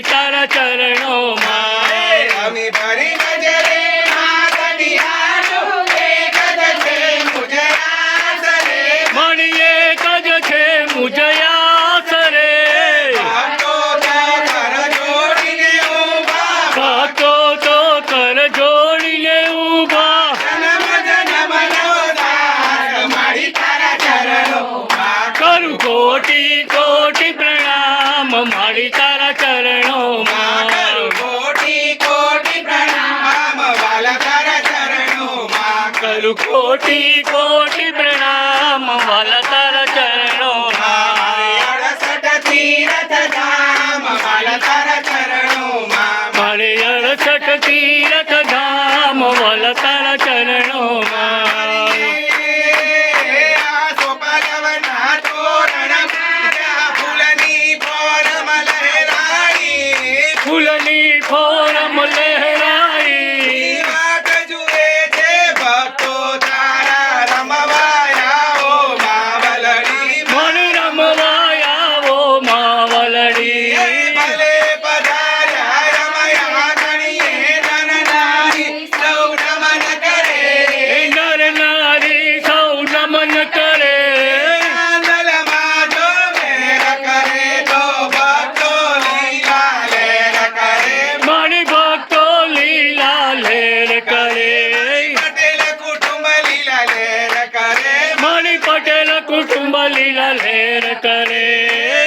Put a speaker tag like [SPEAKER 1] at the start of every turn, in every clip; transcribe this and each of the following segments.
[SPEAKER 1] માડી તારા ચરણોમાં
[SPEAKER 2] અમે ભરી નજરે માતની આડું એક જ છે મુજયા સરે
[SPEAKER 1] મણી એક જ છે મુજયા સરે
[SPEAKER 2] ભક્તો તો કર જોડીને ઊભા
[SPEAKER 1] ભક્તો તો કર જોડીને ઊભા
[SPEAKER 2] જન્મ જન્મનો દાસ માડી તારા ચરણોમાં
[SPEAKER 1] કરું કોટી કોટી પ્રણામ માડી તારા ચરણોમાં
[SPEAKER 2] કરું કોટી કોટી પ્રણામ વાલા તારા ચરણોમાં
[SPEAKER 1] કરું કોટી કોટી પ્રણામ વાલા તારા ચરણોમાં
[SPEAKER 2] 68 તીરથ ધામ વાલા તારા ચરણોમાં
[SPEAKER 1] મારે 68 તીરથ ધામ વાલા તારા ચરણોમાં
[SPEAKER 2] આ સોપાલવના તોરણ ફૂલની ફોરમ લહેરાઈ
[SPEAKER 1] ફૂલની ફોરમ લહેરાઈ
[SPEAKER 2] વાત જુએ છે ભક્તો તારા રમવાયા ઓ માવલડી
[SPEAKER 1] મણ રમવાયાવો માવલડી
[SPEAKER 2] ભલે પધાર્યા રમયા ગણીએ નરનારી સૌ નમન કરે
[SPEAKER 1] નર નારી સૌ નમન કરે
[SPEAKER 2] આંદલમાં જો મેર કરે તો ભક્તો લીલા લેર કરે
[SPEAKER 1] મારી ભક્તો લીલા લેર કરે
[SPEAKER 2] પટેલ કુટુંબ લીલા લેર કરે
[SPEAKER 1] મારી પટેલ કુટુંબ લીલા લેર કરે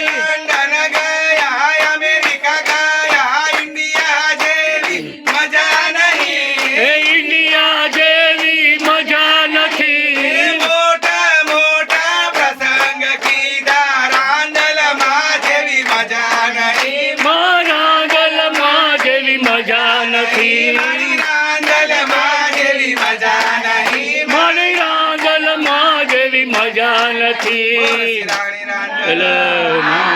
[SPEAKER 2] લંડન ગયા અમેરિકા ગયા ઇન્ડિયા જેવી મજા નહીં
[SPEAKER 1] એ ઇન્ડિયા જેવી મજા નથી
[SPEAKER 2] મોટા મોટા પ્રસંગ કીધા રાંદલમાં જેવી મજા નહીં
[SPEAKER 1] મારા ગલમાં જેવી મજા નથી
[SPEAKER 2] મારી રાંદલમાં જેવી મજા નહીં
[SPEAKER 1] મારી રાંગલમાં જેવી મજા નથી
[SPEAKER 2] રાણી રાંદલ
[SPEAKER 1] એટલે